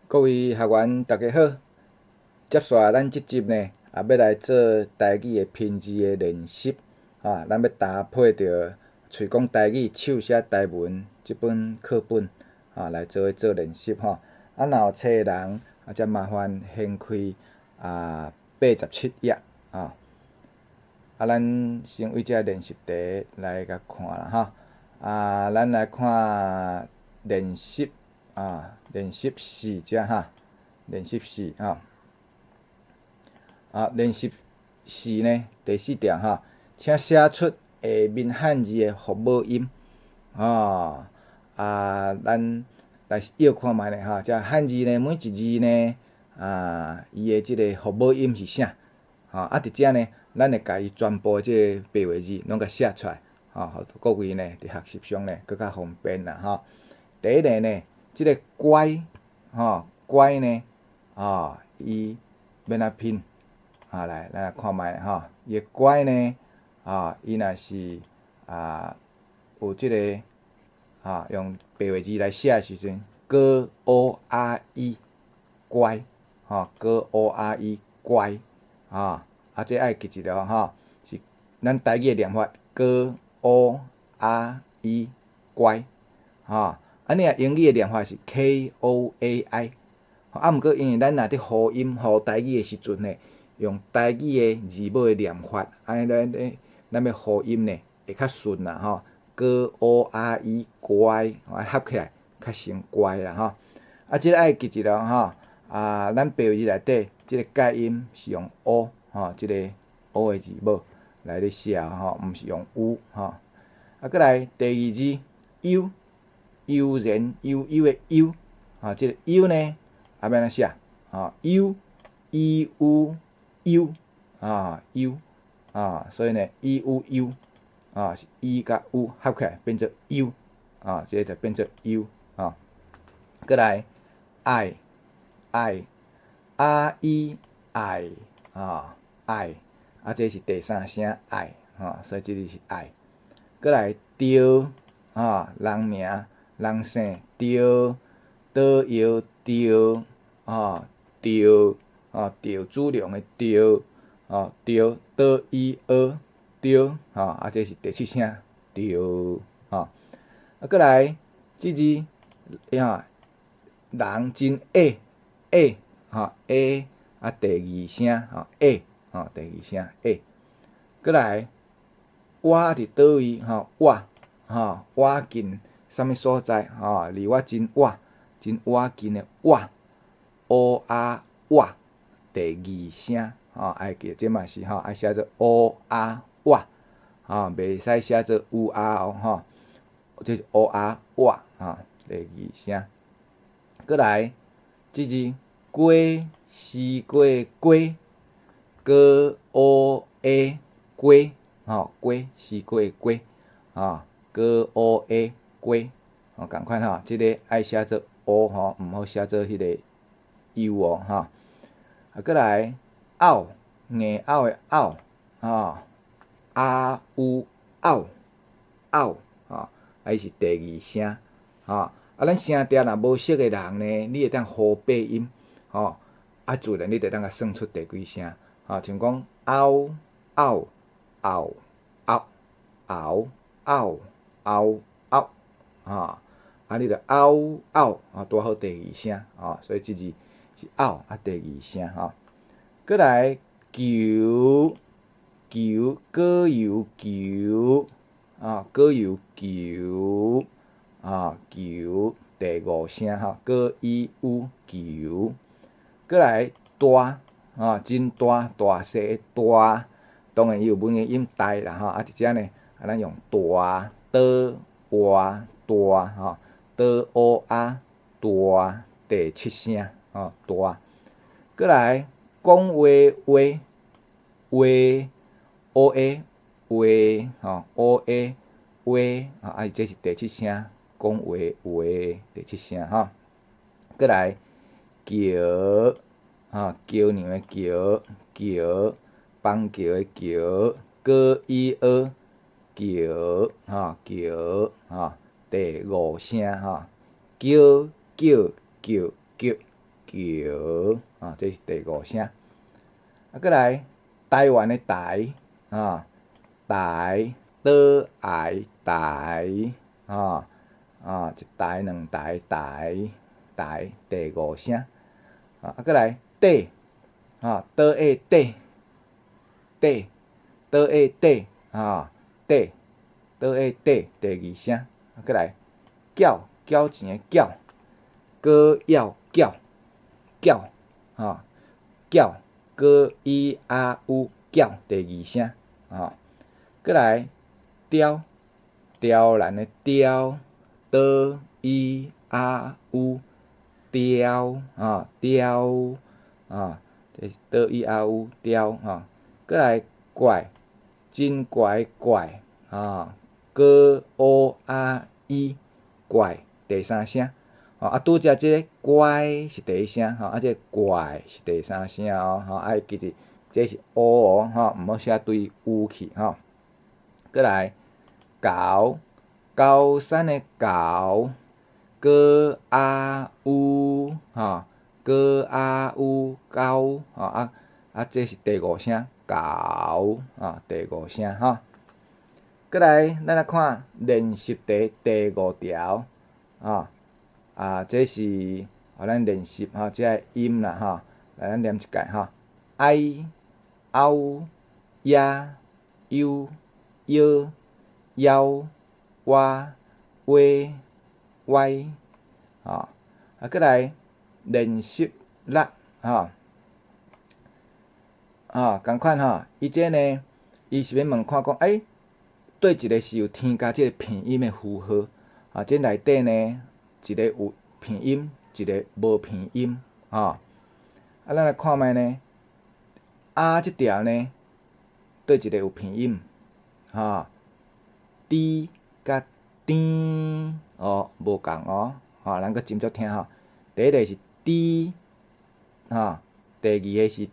各位学员，大家好。接续咱即集呢，也要来做台语的拼字的练习。咱要搭配着《喙讲台语，手写台文》即本课本，来做练习若有册的人，则麻烦掀开87页。咱先为这练习题来甲看啦咱来看练习练习4遮练习4练习4呢，第4条请写出下面汉字的复母音。咱来摇看觅咧这汉字呢，每一字呢，伊的即个复母音是啥？伫遮呢，咱会甲伊全部即个白话字拢甲写出来，互各位呢伫学习上呢更较方便啦第一个呢，即个乖乖呢伊要哪拼？来，咱来看觅伊的乖呢伊若是有即个用白话字来写的时阵，GORE 乖GORE 乖这爱记一条是咱台语的念法，GORE 乖你若英语的念法是 KOAI。毋过因为咱若伫互音互台语的时阵呢，用台语的字母的念法，安尼咱要互音呢会较顺啦GORE 乖合起来较成乖啦即个爱记一条咱白话字内底即个介音是用 O 即个 O 的字母来咧写毋是用 U 过来第二字悠悠然悠悠的悠即个悠呢要安怎写悠伊有悠悠所以呢伊有悠是伊甲有合起来变做悠这个就变做悠过来爱爱伊爱爱这是第三声爱所以这里是爱。过来着人名人姓着倒摇着着主量的着着倒伊学着这是第7声着过来这字人真矮矮矮第2声矮第2声矮。过来我伫倒位我近啥物所在离我真我近的我我第2声爱记这嘛是爱写做我袂使写做这是我第2声。过来这字过西过过GOA 过过西过过GOA 过共款这个爱写做 O 毋好写做迄个 U 过来拗硬拗的拗有拗伊是第2声咱声调若无熟的人呢，你会当互八音自然你就当甲算出第几声像讲拗拗拗拗拗拗拗拗你着拗拗拄好第2声所以这字是拗第2声过来球球果油球果油球球第5声果伊有球。过来大真大大细大，当然伊有文言音大啦伫遮呢咱用大大大大第7声大。过来讲话话 OA 话 OA 这是第7声讲话第7声过来桥桥娘的桥邦桥的桥果伊学桥第5声叫桥，这是第五声。过来台湾的台，台倒爱台，一台两台台第五声。过来底，倒下底，倒下底，底倒下底第二声。过来缴钱的缴，歌要缴，缴歌伊啊有缴第二声。过来雕咱的雕，倒伊啊有雕，这是倒伊啊有雕。过来怪真怪怪，歌乌啊伊怪第三声。拄则即个怪是第一声，即个怪是第三声爱记住，这是乌毋好写对有去过来高山的高，高啊有高啊有高这是第五声高第五声过来，咱来看练习第五条这是咱练习即个音啦来咱念一解I、凹、呀、有、腰、腰、哇、歪、歪过来练习力共款伊这呢，伊是要问看讲，对一个是有添加即个片音的符号这内底呢，一个有片音，一个无片音咱来看觅呢，即条呢，对一个有片音滴甲甜无共咱搁斟酌听第一个是滴第二个是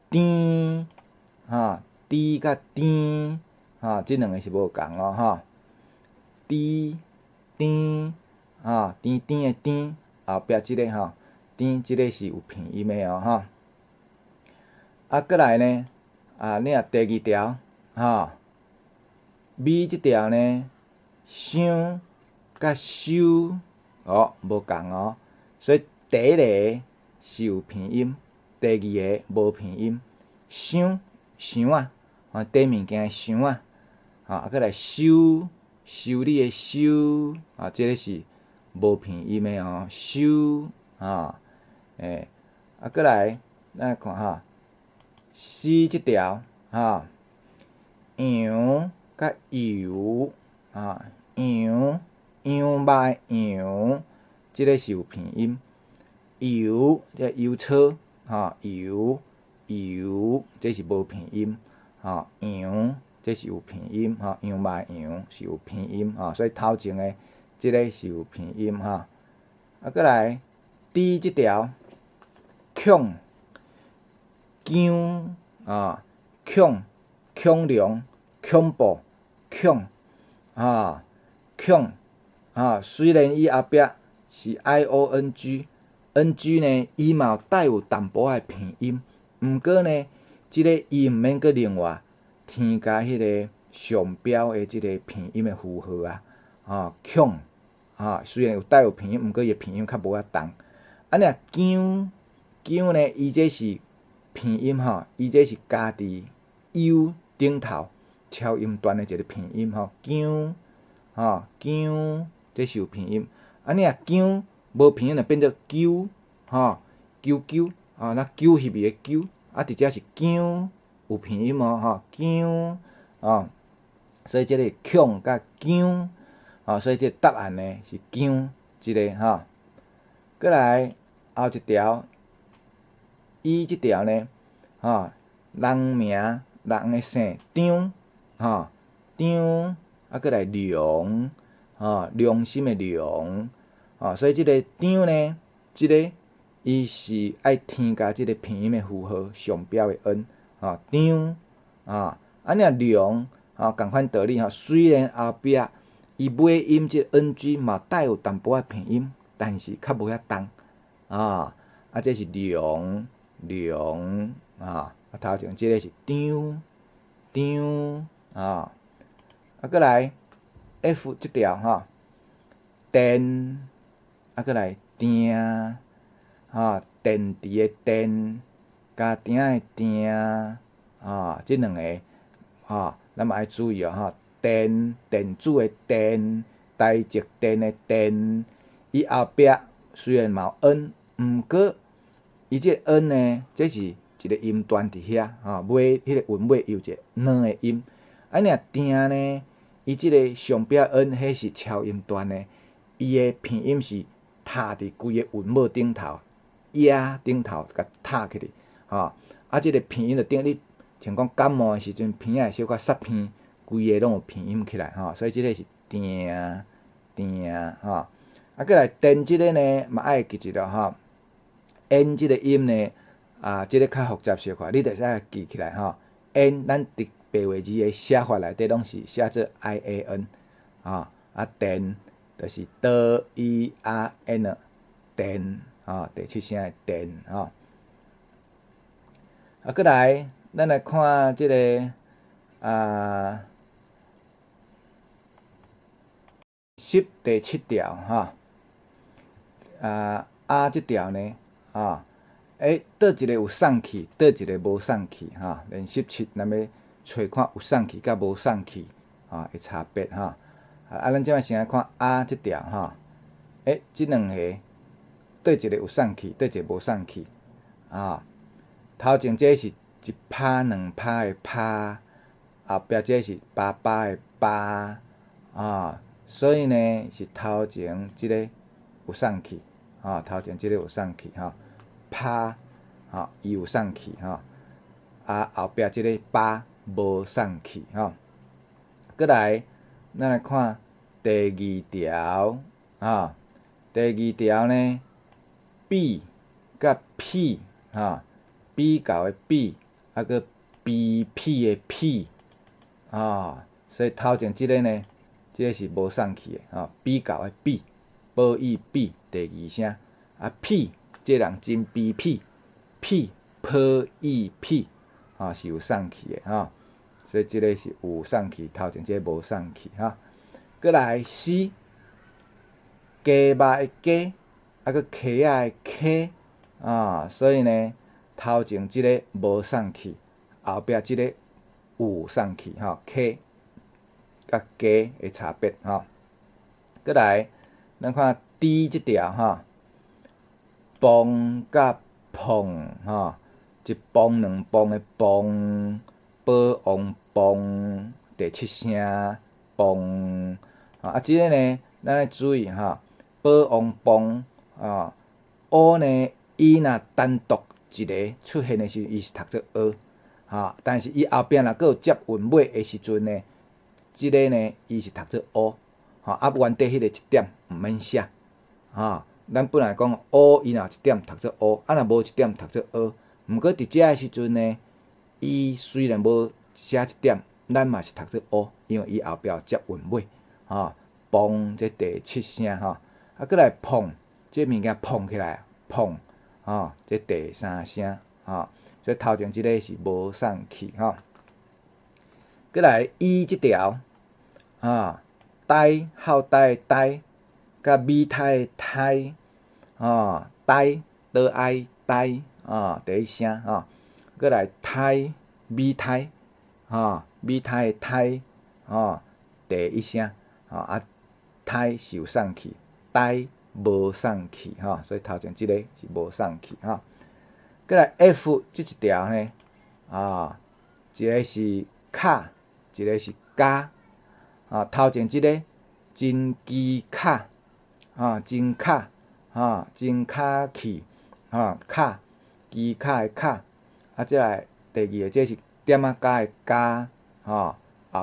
甜滴甲甜即两个是无共滴甜甜甜的甜后壁即个甜即个是有片音的过来呢你若第二条咪即条呢，伤甲收无共所以第一个是有片音，第二个无片音。伤缀物件的伤过来修理的修即个是无片音的修过来咱来看四即条羊甲油羊肉羊，即个是有片音。油即个油草油这是无片音羊这是有片音羊肉羊是有片音所以头前的即个是有片音过来第即条恐姜恐龙恐怖恐虽然伊后壁是 IONG 呢，伊嘛有带有淡薄仔片音，毋过呢，即个伊毋免阁另外添加迄个上标的即个片音的符号恐虽然有带有片音，毋过伊的片音较无遐重。姜呢，伊这是片音伊这是加伫 U 顶头超音段的一个片音姜这是有片音。姜无片音就变做啾啾那啾翕味的啾伫遮是姜有片音姜所以即个恐甲姜所以即个答案呢是姜即个过来后一条伊即条呢人名人的姓张过来良良心的良所以即个张呢，即个伊是爱添加即个片音的符号上标的 N 张良共款道理虽然后壁伊尾音即个 NG 嘛带有淡薄仔片音，但是较无遐重啊，这是量，啊，头前即个是张，啊，过来 F 即条吼，电，过来定，电池的电，加鼎的鼎，即两个，咱嘛爱注意哦，电子的电，台积电的电，伊后壁虽然嘛有 N， 毋过伊即个 N 呢，这是一个音段伫遐，尾迄个韵尾有一个软的音，啊，若定呢，伊即个上壁 N， 迄是超音段的，伊的片音是踏伫规个韵母顶头，顶头甲踏起哩，即个片音就等于像讲感冒的时阵，鼻仔会小可塞片，规个拢有片音起来，所以即个是定，过来电即个呢，嘛爱记一了N 即个音呢，即个较复杂小可，你着使记起来N 咱伫白话字的写法内底拢是写做 IAN，电就是D E R N， 电，第七声的电，过来，咱来看即个第七条即条呢，倒一个有送气，倒一个无送气练习7，咱要找看有送气甲无送气的差别咱即摆先来看即条即两个倒一个有送气，倒一个无送气头前这是一拍两拍的拍，后壁这是巴巴的巴所以呢是头前即个有送气头前即个有送气拍伊有送气后壁即个巴无送气过来咱来看第二条第二条呢比甲屁比较的比个比屁的屁所以头前即个呢，即个是无送气的比较的比，褒义比第二声屁即个人真比屁，屁褒义屁是有送气的所以即个是有送气，头前即个无送气过来 C， 鸡肉的鸡个溪仔的溪所以呢头前即个无送气，后壁即个有送气溪甲鸡的差别过来咱看 D 即条梆甲碰一梆两梆的梆，保王梆第七声梆即个呢咱要注意保王梆O 呢伊若单独一个出现的时候，伊是读做O但是伊后壁若佫有接韵尾的时阵呢，即个呢伊是读做 O原底迄个一点毋免写咱本来讲 O 伊若有一点读做 O， 若无一点读做 O， 毋过伫遮的时阵呢，伊虽然无写一点，咱嘛是读做 O， 因为伊后壁有接韵尾梆这第七声过来碰，这物件碰起来碰这第三声所以头前即个是无送气过来伊即条呆好呆的呆，甲米胎的胎呆倒爱呆第一声过来胎米胎米胎的胎第一声胎是有送气，呆无送气所以头前即个是无送气过来 F 即一条呢一个是卡，一个是加头前即个真机卡真卡真卡气卡机卡的卡再来第二个这是点加的加后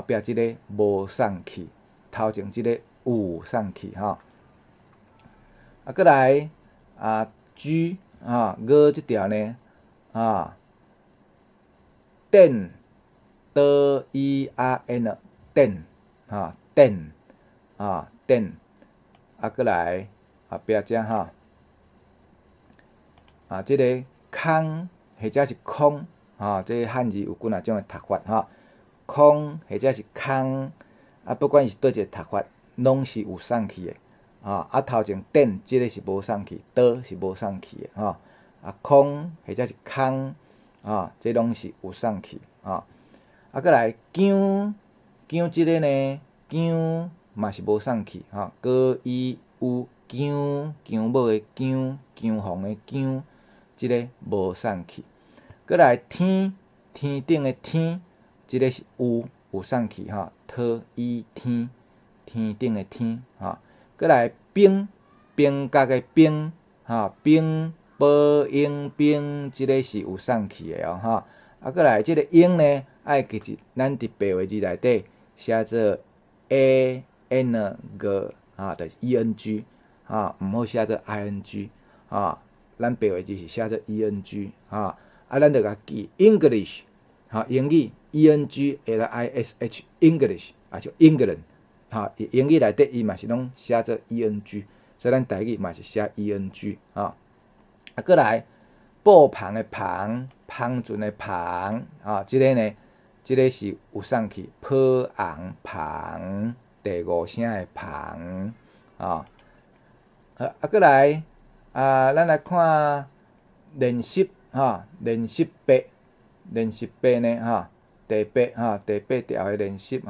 壁即个无送气，头前即个有送气过来G 五即条呢电D E R N 电电电过来后壁遮即个空或者是空，即个汉字有几啊种诶读法，空或者是空，不管是倒一个读法，拢是有送去诶，头前点即个是无送去，倒是无送去诶，空或者是空，即拢是有送去，过来姜即个呢，姜嘛是无送去，高伊有姜母诶姜黄诶姜，即个无送去。过来天顶诶天，即个是有送去，托伊天顶诶天，过来兵角诶兵，兵宝英兵，即个是有送去诶哦，过来即个英呢，爱记住咱伫白话字内底写做 ang 就是 eng，毋好写做 ing，咱白话字是写做 eng，咱着甲记 English，英语 ENGLISH English，就 England，英语内底伊嘛是拢写做 ENG，所以咱台语嘛是写 ENG，过来布篷诶篷，芳船诶篷，即个呢，即个是有送去抱红篷，第五声诶篷，过来咱来看练习，练习八呢，第八条诶练习，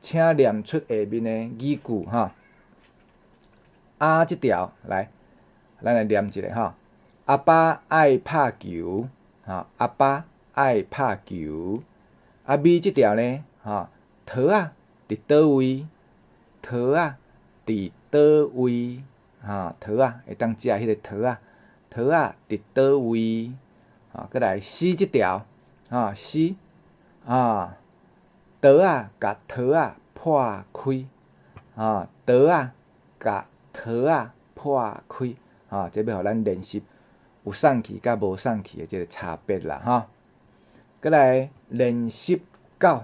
请念出下面诶语句，即条来，咱来念一下，阿爸爱拍球，阿爸爱拍球。咪即条呢，桃仔伫倒位？桃仔伫倒位？桃仔会当食迄个桃仔，桃仔伫倒位？过来诗即条，诗，刀仔甲桃仔破开，刀仔甲桃仔破开，这要互咱练习有送去甲无送去的即个差别啦，过来练习9，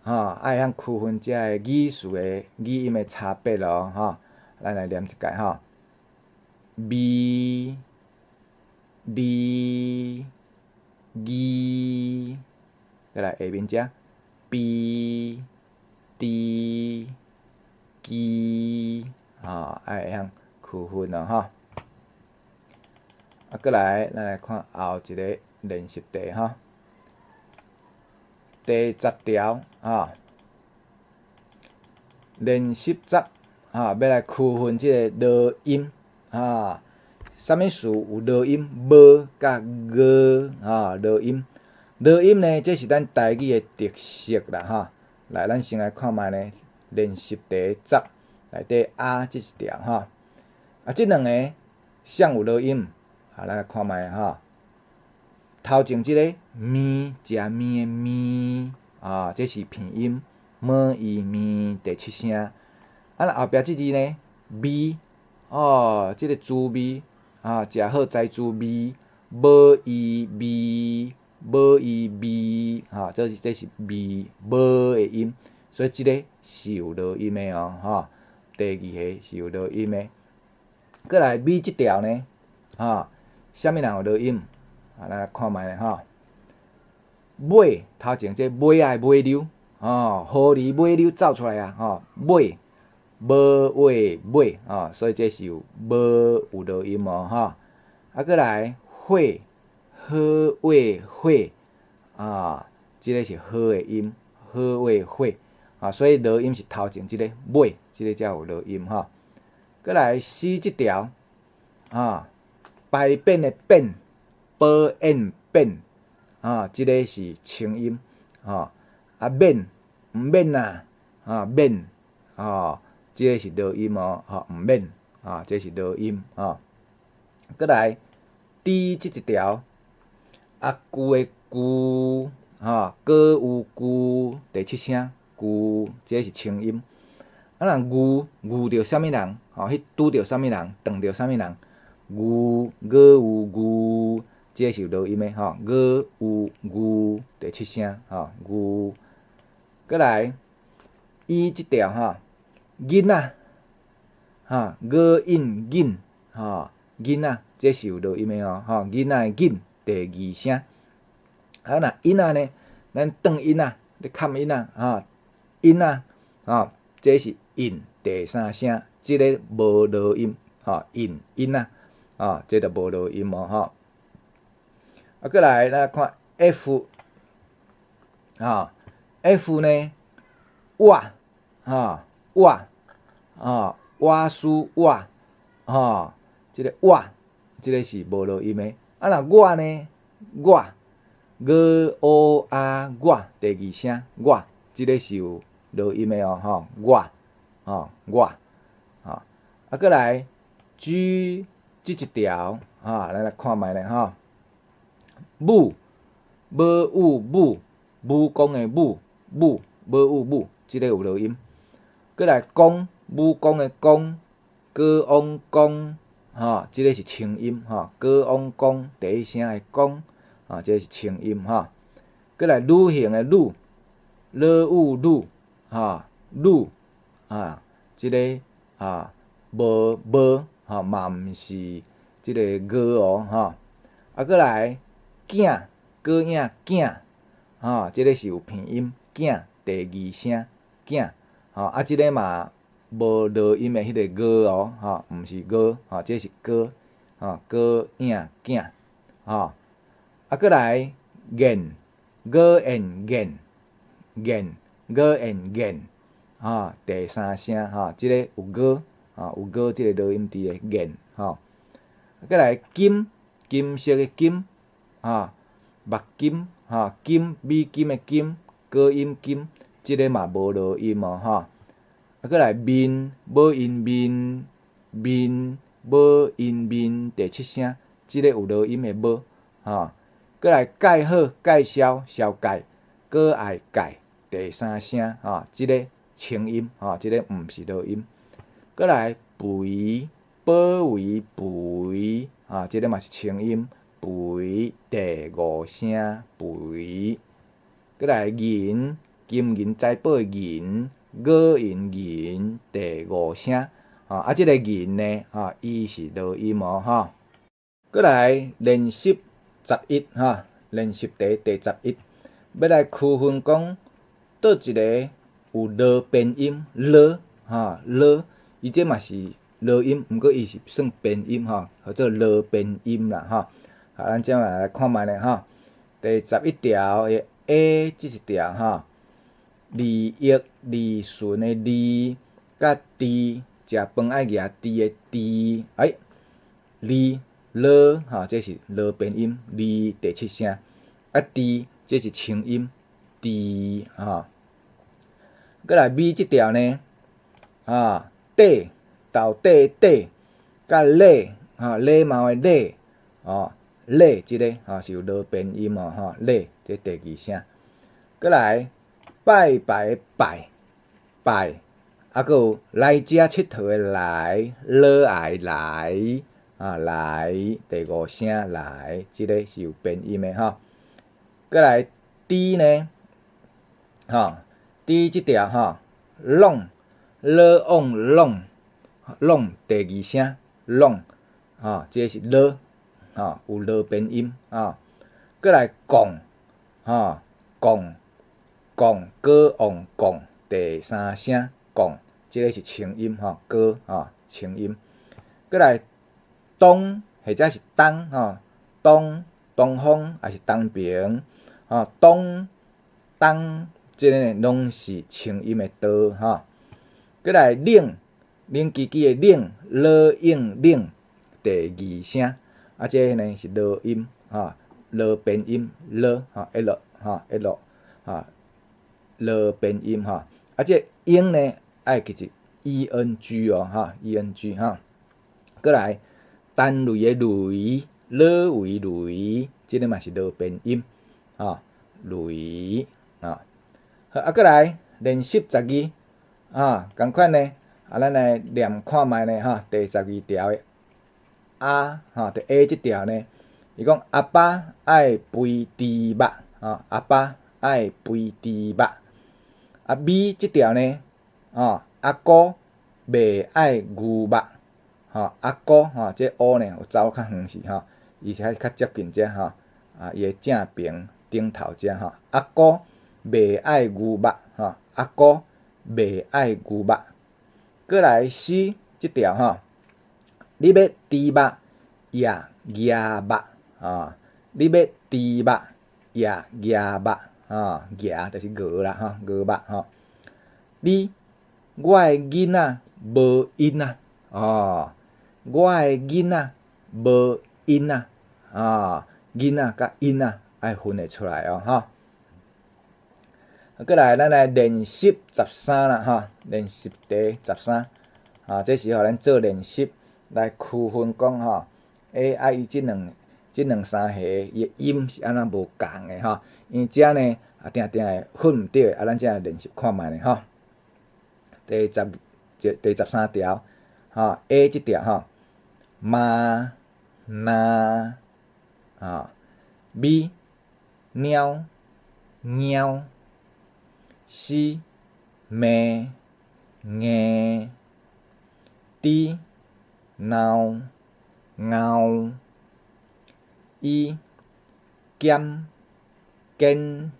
爱晓区分遮个语序的语音的差别咯，咱来念一解，咪、哩、字，再来下面遮比、滴、机，爱会晓区分咯，过来咱来看后一个练习题，第10条，练习10，要来区分即个落音，啥物事有落音？无甲个，落音。落音呢，这是咱台语的特色啦，来，咱先来看觅呢，练习题10内底即一条，即两个谁有落音？咱来看觅头前即个咪，食面的咪，这是片音，么伊咪第7声。后壁即字呢，咪，即个滋味，食好栽滋味，无伊味，无伊味，这是味无的音，所以即个是有落音的哦，第2下是有落音的。过来咪即条呢，啥物人有落音？咱来看觅咧，尾头前这尾啊尾流，河狸尾流走出来啊，尾无尾尾，所以这是有无有落音哦，过来火好尾火，这个是好的音，好尾火，所以落音是头前这个尾，这个才有落音过来诗即条，排便的便。保演变，即个是清音，免毋免啊，免，即个是落音哦，毋免，这是落音过来滴即一条，句的句，果有句，第7声句，即个是清音。若遇着啥物人，迄拄着啥物人，撞着啥物人，有有。即个是有落音的有第7声有。过来伊即条囡仔，引囡仔，这是有落音的哦，吼，囡仔的囡第二声。啊，若囡仔呢，咱转囡仔，咧砍囡仔，吼，囡仔，吼，这是印第三声，即个无落音，吼，印囡仔，吼，这着无落音哦，吼。啊，过来咱看 F， 吼 ，F 呢，哇，吼，哇，吼，哇苏哇，吼，即个哇，即个是无落音的。啊，若我呢，我。我我第二声我，即个是有落音的哦，吼，我，吼，我，吼，啊，过来 G 即一条，吼，咱来看觅咧，吼，母，无有母，母公的母，母，无有母，即个有落音。过来公，母公的公，高翁公，吼，即个是清音，吼，高翁公第一声的公。啊，这是清音哈。过来女性的女，老有女，哈，女啊，这个啊无哈，嘛毋是这个歌哦哈。啊，过来囝，高影囝，哈，这个是有鼻音，囝第二声囝，哈，啊，这个嘛无落音的迄个歌哦，哈，毋是歌，哈，这是歌，哈，高影囝，哈。啊，过来言，g and言，g and言，吼，第三声吼，即个有 g， 吼，有 g 即个落音伫诶言，吼。过来金，金色诶金，吼，目金，吼，金美金诶金，高音金，即个嘛无落音哦，吼。啊，过来面，母音面，面，母音面，第七声，即个有落音诶母，吼。过来介好介绍小介，可爱介第三声吼，即个清音吼，即个毋是落音。过来肥保维肥吼，即个嘛是清音，肥第五声肥。过来银金银财宝的银，五银银第五声吼，啊，即个银呢吼，伊是落音哦吼。过来练习。11哈，练习题第11，要来区分讲倒一个有落变音落哈落，伊这嘛是落音，毋过伊是算变音吼，或者落变音啦吼。好，咱即来看觅咧吼。第11条的 A 即一条吼，利益利顺的利，甲猪食饭爱举猪的猪，哎，利。了吼，这是了变音，哩第七声。啊，滴这是清音，滴吼。过来咪即条呢，啊，底到底底，甲礼吼，礼貌的礼，哦，礼即个吼是有了变音哦，吼，礼这第二声。过来拜拜的拜拜，啊，佫有来遮佚佗的来，了爱来。啊，来第五声来，即个是有变音的吼。过来 D 呢，吼 D 即条吼，拢了往拢拢第二声拢，吼，即个是了，吼有了变音吼。过来讲，吼讲讲歌往讲第三声讲，即个是清音吼，歌吼清音。过来东或者是东吼，东方还是东平吼，东即个呢拢是清音的刀吼。过来冷机的冷，落应冷第二声，啊，即个呢是落音吼，落变音落吼 l 吼 l 吼，落变音吼，啊，即应呢爱记一 eng 哦吼 eng 吼。过来单雷的雷，落为雷，即个嘛是落变音，吼，雷，吼。好，啊，过来练习12，共款呢，啊，咱来念看觅呢，吼，第12条的啊，吼，第 A 即条呢，伊讲阿爸爱肥猪肉，吼，阿爸爱肥猪肉。B 即条呢，阿哥袂爱牛肉。阿姑这乌呢有走较远时伊是较接近遮伊的正边顶头遮阿姑袂爱牛肉阿姑袂爱牛肉。过来 C 即条你要猪肉也鸭肉你要猪肉也鸭肉鸭就是鹅啦鹅肉我的囡仔无因仔我的囡仔无因仔囡仔甲因仔爱分会出来过来咱来练习13啦练习题13这是互咱做练习来区分讲伊即两三下伊的音是安怎无共的因为遮呢定定会分毋对咱遮来练习看觅咧第13条A 即条妈那B 猫猫C 咩硬D 闹猫E 减坚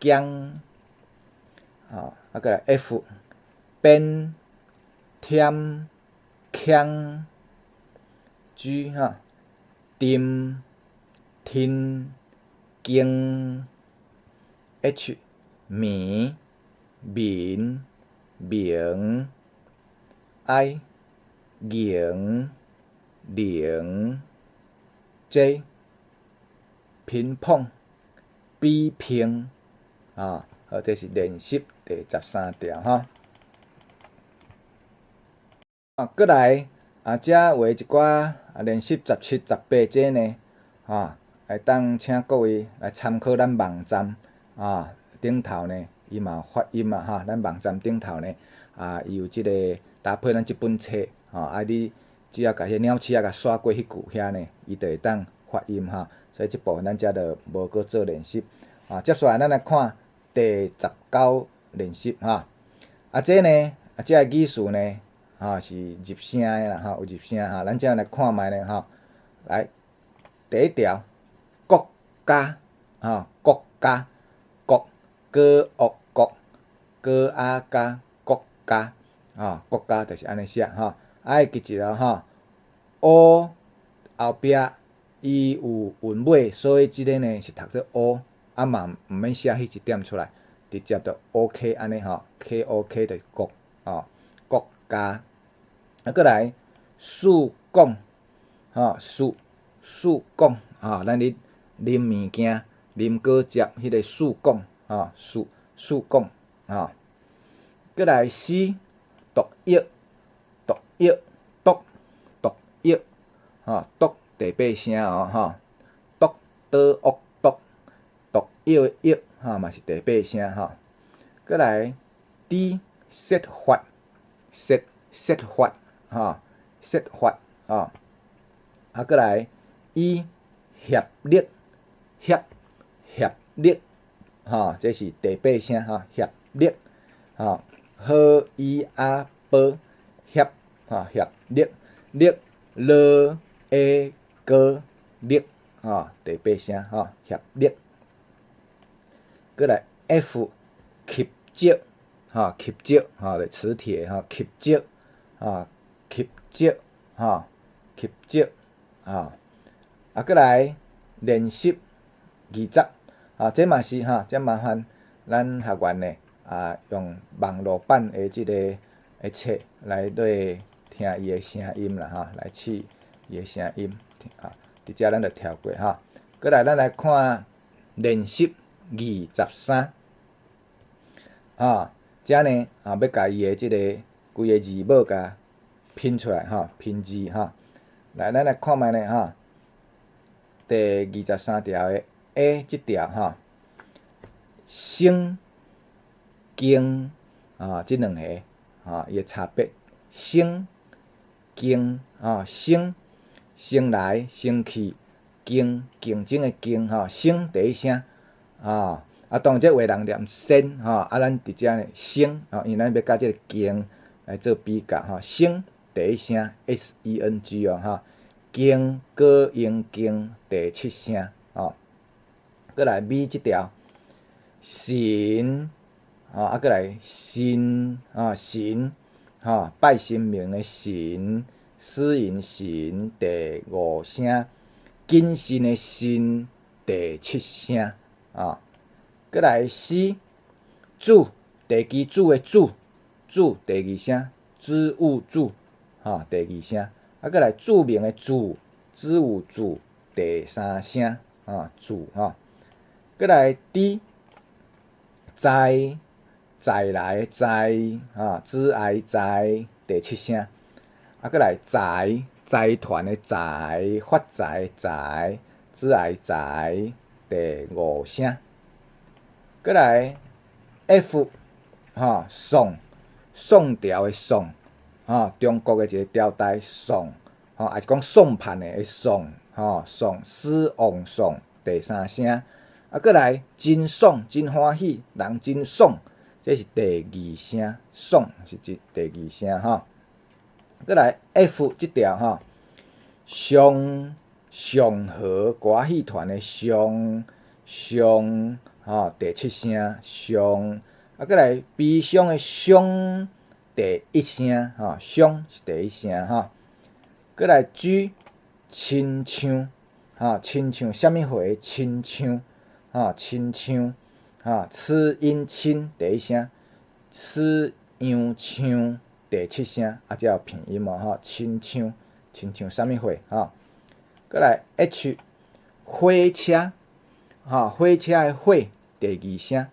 姜过来 F 边添腔 G 沉听经 H 面面明 I 赢零 J 乒乓比拼好，这是练习第13条过来遮画一寡练习17、18这呢会当请各位来参考咱网站顶头呢伊嘛有发音咱网站顶头呢伊有即个搭配咱即本册你只要甲迄鸟鼠甲刷过迄句遐呢，伊就会当发音所以即部分咱遮就无搁做练习接下来咱来看第19练习这呢这个语序呢是入声的啦有入声咱遮来看觅咧来第一条国家国家国歌恶国歌啊加国家国家就是安尼写爱记一条O 后壁伊有韵尾，所以即个呢是读做 O 嘛毋免写迄一点出来，直接就 OK 安尼KOK 就是国国家过来曙光曙光咱咧啉物件啉果汁迄个曙光曙光过来 C 毒药毒药毒药毒第8声毒倒恶毒毒药的药嘛是第8声过来 D 设法设法设法过来 E 协力协力这是第8声协力好伊啊宝协协力力了的个力第8声协力过来 F 吸接吸接就磁铁吸接吸接吸接过来练习20这嘛是这麻烦咱学员呢用网络版的即个册来对听伊的声音啦来试伊的声音伫遮咱就跳过过来咱来看练习23遮呢要甲伊的即个规个字母甲拼出来拼字来咱来看觅咧第23条的 A 即条升经即两个伊的差别升经升来升去竞争的竞升第一声当然这话人念升咱伫遮呢升因为咱要甲即个竞来做比较升第一声 SENG 哦哈，经高音经第七声哦，过来咪即条神啊，过来神啊神拜神明的神，死人神第五声，谨慎的慎第七声啊，过来诗主地基主的主第二声，子午主第二声，过来著名的著子午主第三声主过来D再来的再子爱在第七声，过来财团的财，发财的财，子爱财第五声，过来 F 宋朝的宋中国的一个朝代宋也是讲宋判的宋宋死亡宋第三声，过来真爽真欢喜，人真爽，这是第二声，爽是第二声过来 F 即条上河歌戏团的上第七声上，过来悲伤的伤第一声伤是第一声过来 G 亲像亲像什么货的亲像亲像此因亲第一声，此样像第七声这有拼音亲像什么货过来 H 火车火车的火第二声，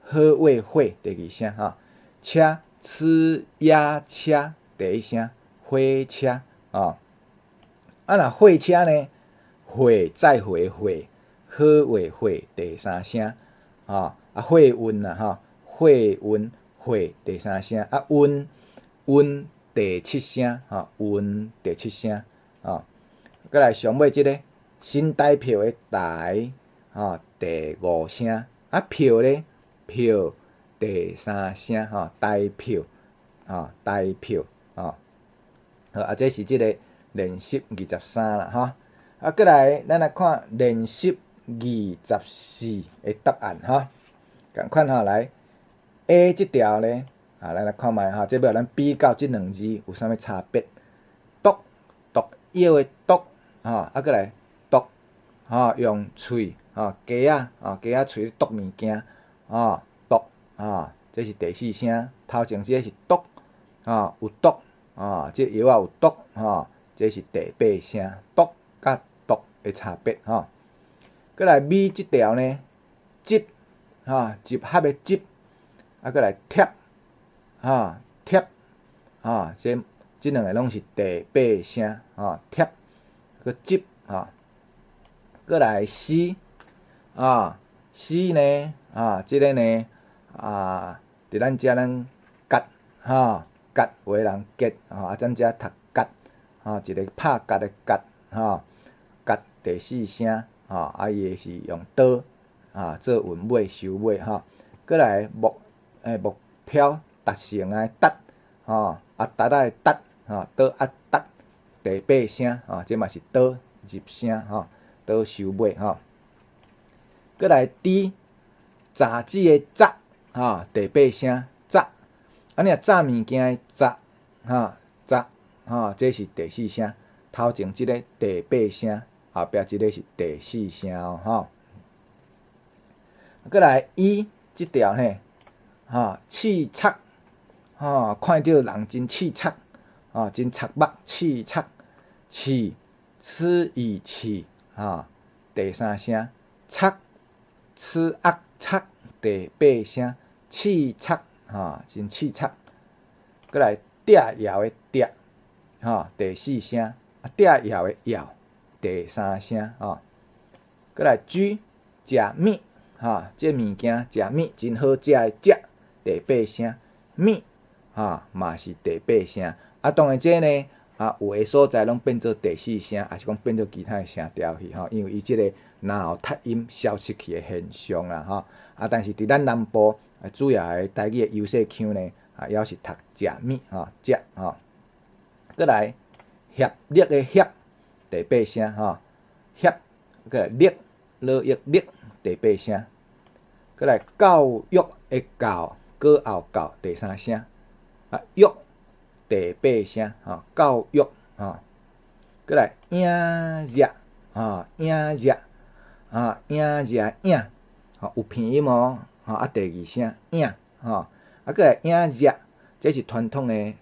好话火第二声车此野车第一声，火车若火车呢？火再会火，好话火第三声火运火运火第三声运第七声运第七声过来上尾即个新台票的台第五声票咧票第三声台票台票好这是即个练习23啦过来咱来看练习24的答案共款来 A 即条咧咱来看觅这要咱比较即两字有啥物差别？毒药的毒过来毒用喙鸡仔喙毒物件毒这是第四声，头前这是毒有毒这药仔有毒这是第八声，毒甲毒的差别过来咪即条呢，集集合的集过来贴贴这两个拢是第八声贴个集过来诗诗呢即个呢伫咱遮咱夹夹有的人夹咱遮读夹一个拍夹的夹夹第四声伊是用刀做韵尾收尾过来目标达成的达达的达刀达第八声这嘛是刀入声刀收尾过来 D 炸子的炸第八声炸若炸物件的炸炸这是第四声，头前即个第八声，后壁即个是第四声过来即条刺擦看到人真刺擦真擦目刺擦刺此以刺第三声擦此恶擦第八声刺擦真刺擦过来嗲摇的嗲第四声嗲摇的摇第三声过来 G 食面这物件食面真好食的食第八声面嘛是第八声当然这呢有的所在拢变做第四声，也是讲变做其他的声调去因为伊即个若有读音消失去的现象啦但是伫咱南部主要的台语的优势腔呢，也是读食面食过来协力的协第八声吼，协过来力乐益力第八声，过来教育的教过后教第三声，啊育第八声吼，教育吼，过来影热吼，影热吼，影热影吼有偏音哦吼，啊第二声影吼，啊过来影热，这是传统的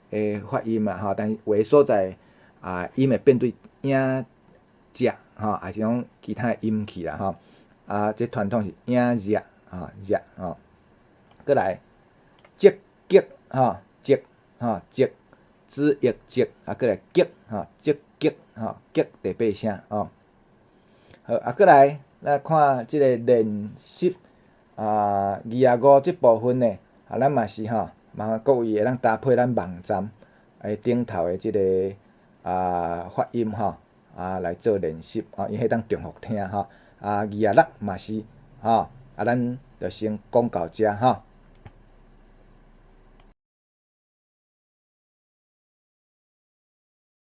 发音嘛吼，但是有的所在音会变对影热吼，还是讲其他的音去啦吼，这传统是影热吼热吼，过来积极吼积吼积。子益积过来极吼，积极吼，极第八声吼。好过来咱看即个练习二十五即部分呢，咱嘛是吼，麻烦各位会当搭配咱网站顶头的即个发音吼来做练习吼，因迄当重复听吼。二十六嘛是吼，咱就先讲到遮吼。